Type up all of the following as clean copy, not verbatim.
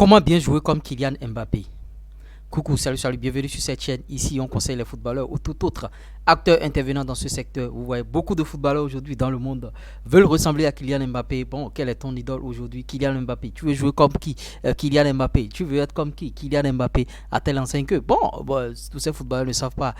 Comment bien jouer comme Kylian Mbappé? Coucou, salut, bienvenue sur cette chaîne. Ici, on conseille les footballeurs ou tout autre acteur intervenant dans ce secteur. Vous voyez, beaucoup de footballeurs aujourd'hui dans le monde veulent ressembler à Kylian Mbappé. Bon, quel est ton idole aujourd'hui? Kylian Mbappé. Tu veux jouer comme qui? Kylian Mbappé. Tu veux être comme qui? Kylian Mbappé. A tel enseigne que, bon, tous ces footballeurs ne savent pas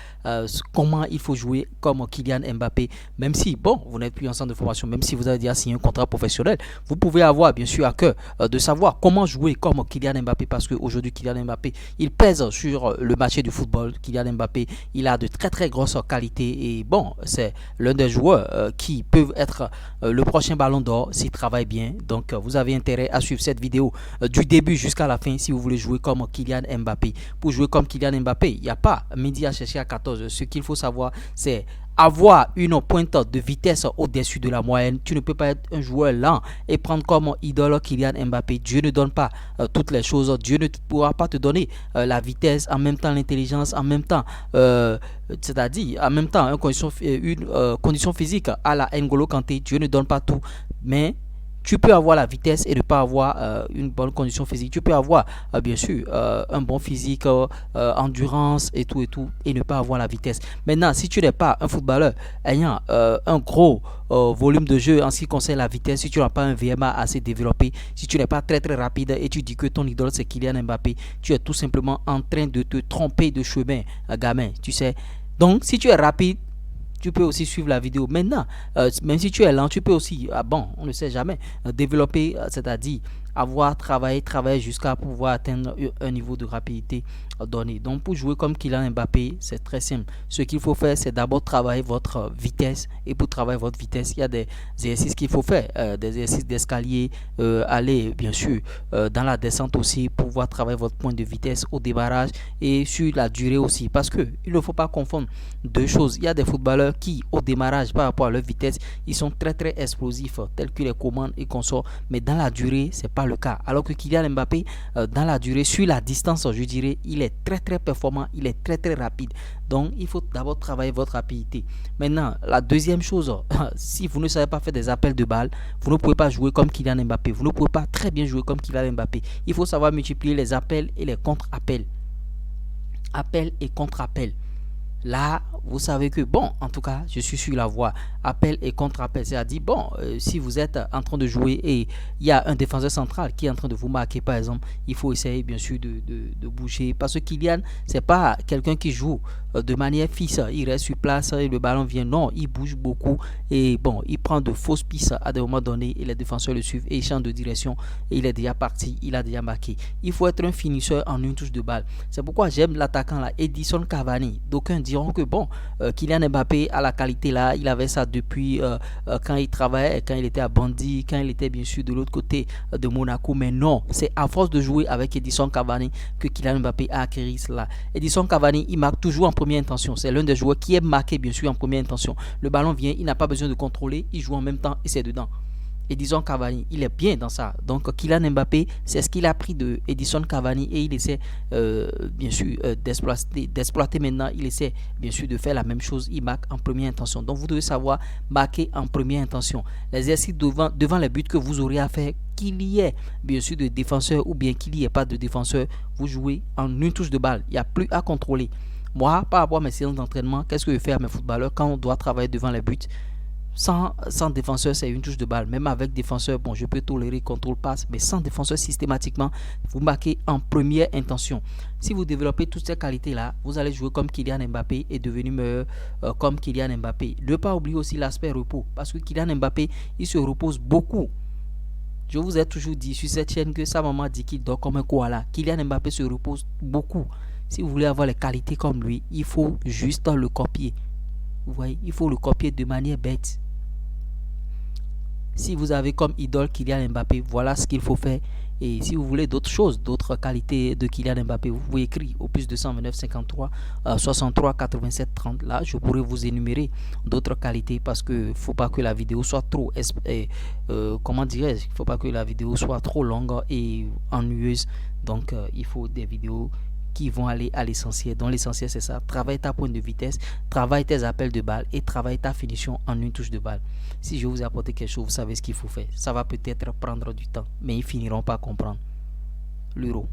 comment il faut jouer comme Kylian Mbappé. Même si, bon, vous n'êtes plus en centre de formation, même si vous avez déjà signé un contrat professionnel, vous pouvez avoir, bien sûr, à cœur de savoir comment jouer comme Kylian Mbappé parce qu'aujourd'hui, Kylian Mbappé, il pèse sur le marché du football. Kylian Mbappé, il a de très très grosses qualités et bon, c'est l'un des joueurs qui peuvent être le prochain ballon d'or s'il travaille bien. Donc vous avez intérêt à suivre cette vidéo du début jusqu'à la fin si vous voulez jouer comme Kylian Mbappé. Pour jouer comme Kylian Mbappé, il n'y a pas midi à chercher à 14. Ce qu'il faut savoir, c'est avoir une pointe de vitesse au-dessus de la moyenne. Tu ne peux pas être un joueur lent et prendre comme idole Kylian Mbappé. Dieu ne donne pas toutes les choses. Dieu ne pourra pas te donner la vitesse, en même temps l'intelligence, en même temps, c'est-à-dire en même temps une condition physique à la N'Golo Kanté. Dieu ne donne pas tout, mais tu peux avoir la vitesse et ne pas avoir une bonne condition physique. Tu peux avoir, bien sûr, un bon physique, endurance et tout, et ne pas avoir la vitesse. Maintenant, si tu n'es pas un footballeur ayant un gros volume de jeu en ce qui concerne la vitesse, si tu n'as pas un VMA assez développé, si tu n'es pas très très rapide et tu dis que ton idole c'est Kylian Mbappé, tu es tout simplement en train de te tromper de chemin, gamin, tu sais. Donc, si tu es rapide, tu peux aussi suivre la vidéo. Maintenant, même si tu es lent, tu peux aussi, bon, on ne sait jamais, développer, c'est-à-dire avoir travaillé jusqu'à pouvoir atteindre un niveau de rapidité donné. Donc, pour jouer comme Kylian Mbappé, c'est très simple. Ce qu'il faut faire, c'est d'abord travailler votre vitesse. Et pour travailler votre vitesse, il y a des exercices qu'il faut faire, des exercices d'escalier, aller, bien sûr, dans la descente aussi, pour pouvoir travailler votre point de vitesse au démarrage et sur la durée aussi. Parce que il ne faut pas confondre deux choses. Il y a des footballeurs qui, au démarrage, par rapport à leur vitesse, ils sont très très explosifs, tels que les commandes et consorts. Mais dans la durée, c'est pas le cas. Alors que Kylian Mbappé, dans la durée, sur la distance, je dirais, il est très très performant, il est très très rapide. Donc, il faut d'abord travailler votre rapidité. Maintenant, la deuxième chose, si vous ne savez pas faire des appels de balles, vous ne pouvez pas jouer comme Kylian Mbappé. Vous ne pouvez pas très bien jouer comme Kylian Mbappé. Il faut savoir multiplier les appels et les contre-appels. Appels et contre-appels. Là, vous savez que, bon, en tout cas, je suis sur la voie. Appel et contre-appel. C'est-à-dire, bon, si vous êtes en train de jouer et il y a un défenseur central qui est en train de vous marquer, par exemple, il faut essayer, bien sûr, de bouger. Parce que Kylian, c'est pas quelqu'un qui joue de manière fixe. Il reste sur place et le ballon vient. Non, il bouge beaucoup et, bon, il prend de fausses pistes à des moments donnés et les défenseurs le suivent et il change de direction et il est déjà parti, il a déjà marqué. Il faut être un finisseur en une touche de balle. C'est pourquoi j'aime l'attaquant là, Edison Cavani. D'aucuns diront que bon, Kylian Mbappé a la qualité là, il avait ça depuis quand il travaillait, quand il était à Bondy, quand il était bien sûr de l'autre côté de Monaco, mais non, c'est à force de jouer avec Edison Cavani que Kylian Mbappé a acquis cela. Edison Cavani, il marque toujours en première intention, c'est l'un des joueurs qui est marqué bien sûr en première intention. Le ballon vient, il n'a pas besoin de contrôler, il joue en même temps et c'est dedans. Edison Cavani, il est bien dans ça. Donc Kylian Mbappé, c'est ce qu'il a pris de Edison Cavani et il essaie bien sûr d'exploiter maintenant. Il essaie bien sûr de faire la même chose. Il marque en première intention. Donc vous devez savoir marquer en première intention. L'exercice devant les buts que vous aurez à faire, qu'il y ait bien sûr de défenseur ou bien qu'il n'y ait pas de défenseur, vous jouez en une touche de balle. Il n'y a plus à contrôler. Moi, par rapport à mes séances d'entraînement, qu'est-ce que je fais à mes footballeurs quand on doit travailler devant les buts? Sans défenseur, c'est une touche de balle. Même avec défenseur, bon, je peux tolérer contrôle passe, mais sans défenseur, systématiquement, vous marquez en première intention. Si vous développez toutes ces qualités-là, vous allez jouer comme Kylian Mbappé et devenir meilleur comme Kylian Mbappé. Ne pas oublier aussi l'aspect repos, parce que Kylian Mbappé, il se repose beaucoup. Je vous ai toujours dit sur cette chaîne que sa maman dit qu'il dort comme un koala. Kylian Mbappé se repose beaucoup. Si vous voulez avoir les qualités comme lui, il faut juste le copier. Vous voyez, il faut le copier de manière bête. Si vous avez comme idole Kylian Mbappé, voilà ce qu'il faut faire. Et si vous voulez d'autres choses, d'autres qualités de Kylian Mbappé, vous pouvez écrire au plus 229 53 63 87 30. Là, je pourrais vous énumérer d'autres qualités parce que ne faut pas que la vidéo soit trop, comment dirais-je, il faut pas que la vidéo soit trop longue et ennuyeuse. Donc, il faut des vidéos qui vont aller à l'essentiel. Donc l'essentiel c'est ça, travaille ta pointe de vitesse, travaille tes appels de balle et travaille ta finition en une touche de balle. Si je vous ai apporté quelque chose, vous savez ce qu'il faut faire. Ça va peut-être prendre du temps, mais ils finiront par comprendre. l'euro.